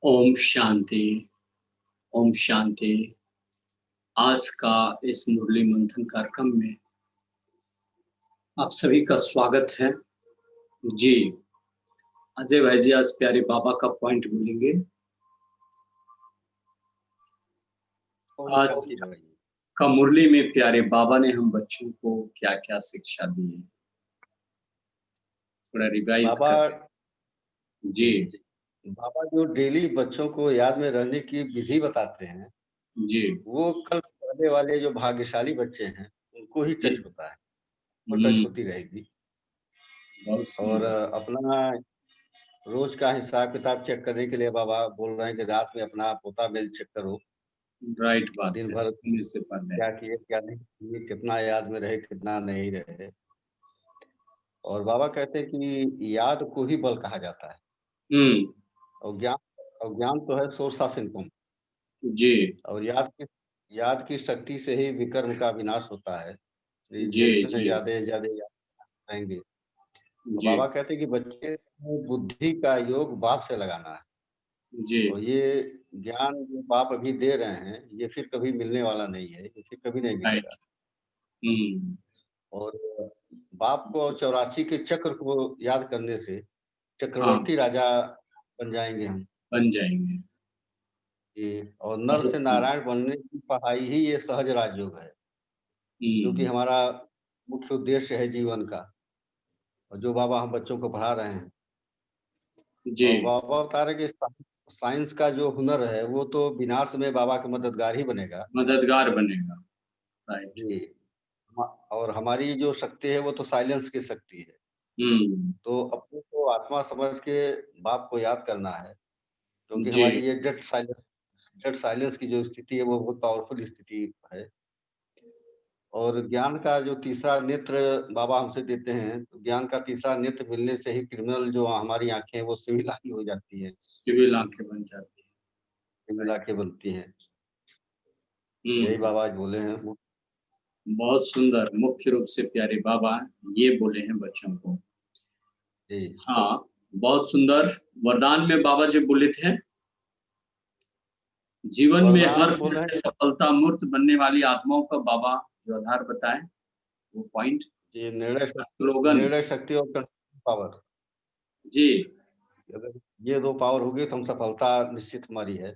ओम शांति, ओम शांति। आज का इस मुरली मंथन कार्यक्रम में आप सभी का स्वागत है। जी, अजय भाई जी आज प्यारे बाबा का पॉइंट बोलेंगे। ओम आज शांति भाई। का मुरली में प्यारे बाबा ने हम बच्चों को क्या-क्या शिक्षा दी है, थोड़ा रिवाइज बाबा कर जी, बाबा जो डेली बच्चों को याद में रहने की विधि बताते हैं, जी, वो कल पढ़ने वाले जो भाग्यशाली बच्चे हैं, उनको ही जी। टच होता है, वो टच होती रहेगी। बहुत और सुंदर। अपना रोज का हिसाब-किताब चेक करने के लिए बाबा बोल रहे हैं कि रात में अपना पोता मेल चेक करो, राइट बात दिन है, भर सोने से पहले। क्या किए, क्या नहीं किए, कितना याद में रहे, कितना नहीं रहे। और बाबा कहते हैं कि याद को ही बल कहा जाता है हुँ, और ज्ञान तो है सोर्स ऑफ इनकम। जी, और याद की शक्ति से ही विकर्म का विनाश होता है। ये जी, जितने जी, ज़्यादा याद रहेंगे। तो जी, बाबा कहते हैं कि बच्चे को बुद्धि का योग बाप से लगाना है जी, और ये ज्ञान जो बाप अभी दे रहे हैं, ये फिर कभी मिलने वाला नहीं है, ये फिर कभी नहीं राइट। मिलेगा। हुँ, और बाप को और 84 के चक्र को याद करने से हाँ, चक्रवर्ती राजा बन जाएँगे हम। बन जाएँगे। जी, और नर बहुत से सुंदर। नारायण बनने की पढ़ाई ही ये सहज राजयोग है, जो कि हुँ, हमारा मुख्य उद्देश्य है जीवन का। और जो बाबा हम बच्चों को पढ़ा रहे हैं जी, और बाबा बता रहे हैं कि साइंस का जो हुनर है, वो तो विनाश में बाबा का मददगार ही बनेगा। मददगार बनेगा, राइट। जी, ह और हमारी जो शक्ति है, वो तो साइलेंस की शक्ति है। हुँ, तो अपने को आत्मा समझ के बाप को याद करना है, क्योंकि जी, हमारी ये डेड साइलेंस की जो स्थिति है, वो बहुत पावरफुल स्थिति है। और ज्ञान का जो तीसरा नेत्र बाबा हमसे देते हैं, तो ज्ञान का तीसरा नेत्र मिलने से ही क्रिमिनल जो हमारी आँखें हैं, वो सिविल आँखें हो जाती हैं, सिविल आँखें बन जाती हैं, सिविल राइट। आँखें बनती हैं। यही हुँ, बाबा आज बोले हैं। वो बहुत सुंदर, मुख्य रूप से प्यारे बाबा ये बोले हैं बच्चों को। जी, हाँ, बहुत सुंदर वरदान में बाबा जो बोले थे, जीवन में हर वरदान बोल रहे समय हैं सफलता मूर्त बनने वाली आत्माओं का बाबा जो आधार बताएँ, वो पॉइंट जी, का स्लोगन निर्णय शक्ति और कंट्रोल पावर। जी, अगर ये 2 पावर होगी तो हम सफलता निश्चित हमारी है।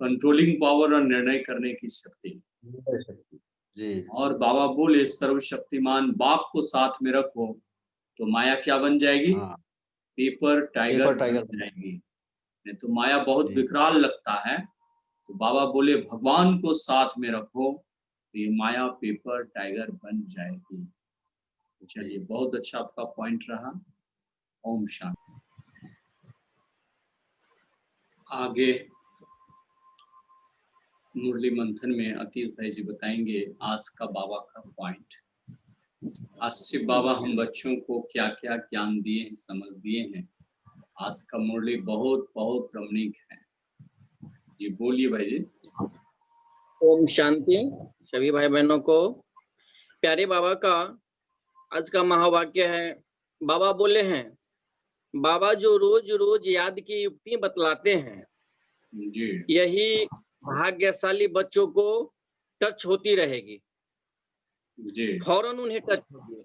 कंट्रोलिंग पावर और निर्णय करने की शक्ति। निर्णय शक्ति। जी, और बाबा बोले सर्वशक्तिमान बाप को साथ में रखो, तो माया क्या बन जाएगी? हाँ, पेपर टाइगर पेपर बन टाइगर बन जाएगी। नहीं तो माया बहुत जी, विकराल लगता है, तो बाबा बोले भगवान को साथ में रखो, तो ये माया पेपर टाइगर बन जाएगी। तो चलिए जी। बहुत अच्छा आपका पॉइंट रहा। ओम शांति। आगे मुरली मंथन में अतीश भाई जी बताएंगे आज का बाबा का पॉइंट। आज से बाबा हम बच्चों को क्या-क्या ज्ञान दिए हैं, समझ दिए हैं। आज का मुरली बहुत बहुत रमणीक है। जी बोलिए भाई जी। ओम शांति सभी भाई बहनों को। प्यारे बाबा का आज का महावाक्य है। बाबा बोले हैं, बाबा जो रोज रोज याद की युक्ति बतलाते हैं, जी, यही भाग्यशाली बच्चों को टच होती रहेगी, जी, फौरन उन्हें टच होगी।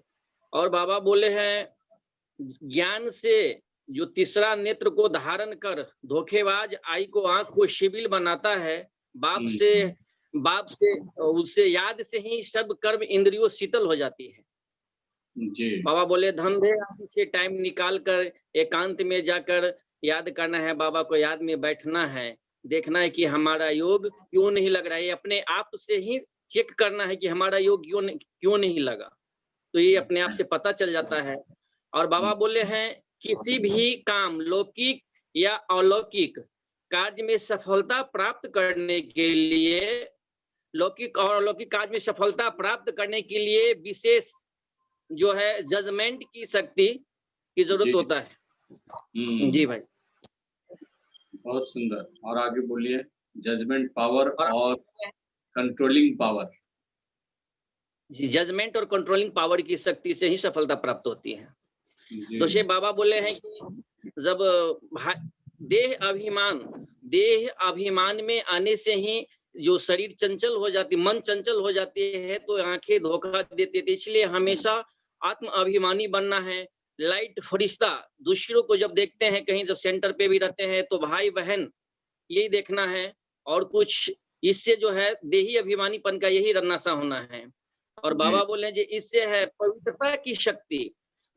और बाबा बोले हैं, ज्ञान से जो तीसरा नेत्र को धारण कर धोखेबाज आई को आंख को शिविल बनाता है, हुँ, बाप से उससे याद से ही सब कर्म इंद्रियों शीतल हो जाती है। जी, बाबा बोले धंधे आदि से टाइम निकाल कर एकांत में जाकर याद करना है, बाबा को याद में बैठना है, देखना है कि हमारा योग क्यों नहीं लग रहा है। अपने आप से ही चेक करना है कि हमारा योग क्यों नहीं लगा, तो ये अपने आप से पता चल जाता है। और बाबा बोले हैं, किसी भी काम लौकिक या अलौकिक कार्य में सफलता प्राप्त करने के लिए, लौकिक और अलौकिक कार्य में सफलता प्राप्त करने के लिए विशेष जो है जजमेंट की शक्ति की जरूरत जी, होता है। जी हुँ, भाई। बहुत सुंदर और आगे बोलिए जजमेंट पावर और और कंट्रोलिंग पावर। जजमेंट और कंट्रोलिंग पावर की शक्ति से ही सफलता प्राप्त होती है। जी, तो बाबा बोले हैं कि जब देह अभिमान देह अभिमान में आने से ही जो शरीर चंचल हो जाती, मन चंचल हो जाती है, तो आंखें धोखा देती थी। इसलिए हमेशा आत्म अभिमानी बनना है। लाइट फरिश्ता, दूसरों को जब देखते हैं, कहीं जब सेंटर पे भी रहते हैं, तो भाई बहन यही देखना है, और कुछ इससे जो है देही अभिमानीपन का यही नशा होना है। और जी। बाबा बोले जी इससे है पवित्रता की शक्ति।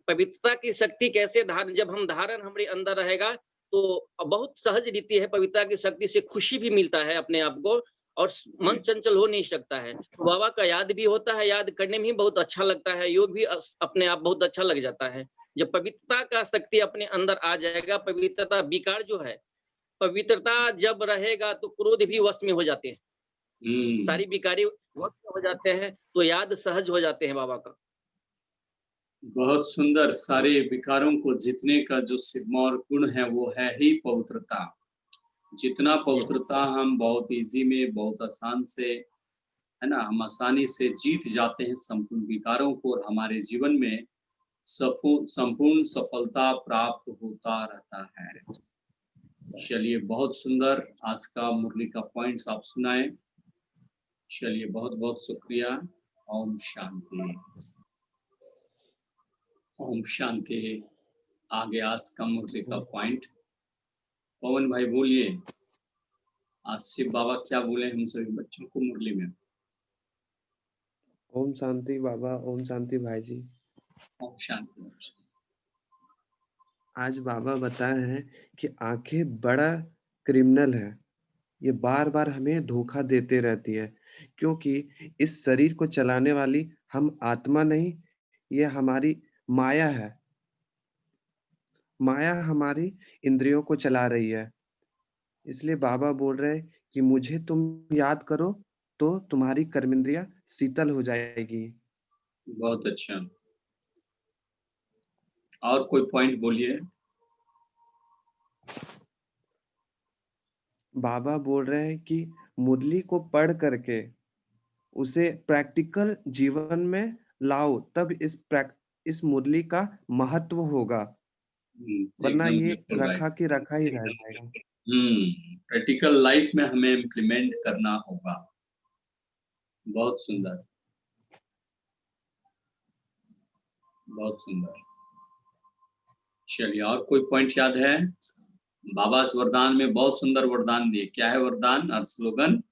पवित्रता की शक्ति कैसे धारण, जब हम धारण हमारे अंदर रहेगा तो बहुत सहज रीति है। पवित्रता की शक्ति से खुशी भी मिलता है अपने आप को, और मन चंचल हो नहीं सकता है। तो बाबा का याद भी होता है, याद करने में भी बहुत अच्छा लगता है, योग भी अपने आप बहुत अच्छा लग जाता है। जब पवित्रता का शक्ति अपने अंदर आ जाएगा, पवित्रता विकार जो है, पवित्रता जब रहेगा तो क्रोध भी वश में हो जाते हैं, सारी विकारी वश में हो जाते हैं, तो याद सहज हो जाते हैं बाबा का। बहुत सुंदर। सारे विकारों को जीतने का जो सिग्मा गुण है वो है ही पवित्रता। जितना पवित्रता हम बहुत इजी में, बहुत आसान से, है ना, हम आसानी से जीत जाते हैं संपूर्ण विकारों को, और हमारे जीवन में संपूर्ण सफलता प्राप्त होता रहता है। चलिए, बहुत सुंदर आज का मुरली का पॉइंट्स आप सुनाए। चलिए, बहुत बहुत शुक्रिया। ओम शांति। ओम शांति। आगे आज का मुरली का पॉइंट पवन भाई बोलिए। आज शिव बाबा क्या बोले हम सभी बच्चों को मुरली में? ओम शांति बाबा, ओम शांति भाई जी। ओम शांति। ओम शांति। आज बाबा बताए हैं कि आंखें बड़ा क्रिमिनल है। ये बार बार हमें धोखा देते रहती है, क्योंकि इस शरीर को चलाने वाली हम आत्मा नहीं, ये हमारी माया है। माया हमारी इंद्रियों को चला रही है। इसलिए बाबा बोल रहे हैं कि मुझे तुम याद करो तो तुम्हारी कर्मेंद्रियां शीतल हो जाएगी। बहुत अच्छा। और कोई पॉइंट बोलिए। बाबा बोल रहे हैं कि मुरली को पढ़ करके उसे प्रैक्टिकल जीवन में लाओ, तब इस मुरली का महत्व होगा, वरना एकदम ये बिल्कुल राइट। रखा के रखा ही रह जाएगा। प्रैक्टिकल लाइफ में हमें इम्प्लीमेंट करना होगा। बहुत सुंदर, बहुत सुंदर। चलिए, और कोई पॉइंट याद है? बाबा इस वरदान में बहुत सुंदर वरदान दिए। क्या है वरदान और स्लोगन?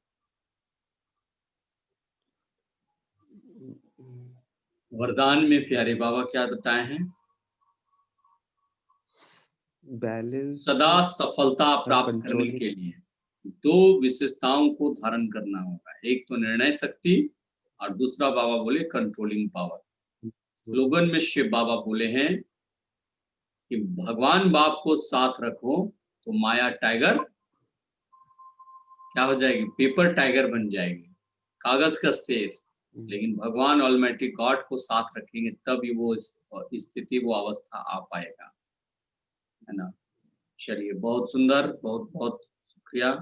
वरदान में प्यारे बाबा क्या बताए हैं? बैलेंस सदा सफलता प्राप्त करने कंट्रोलिंग। के लिए दो विशेषताओं को धारण करना होगा। एक तो निर्णय शक्ति, और दूसरा बाबा बोले कंट्रोलिंग पावर। स्लोगन में शिव बाबा बोले हैं कि भगवान बाप को साथ रखो तो माया टाइगर क्या हो जाएगी? पेपर टाइगर बन जाएगी, कागज का शेर। लेकिन भगवान ऑलमाइटी गॉड को साथ रखेंगे तब ही वो स्थिति, वो अवस्था आ पाएगा, है ना। चलिए, बहुत सुंदर, बहुत बहुत शुक्रिया।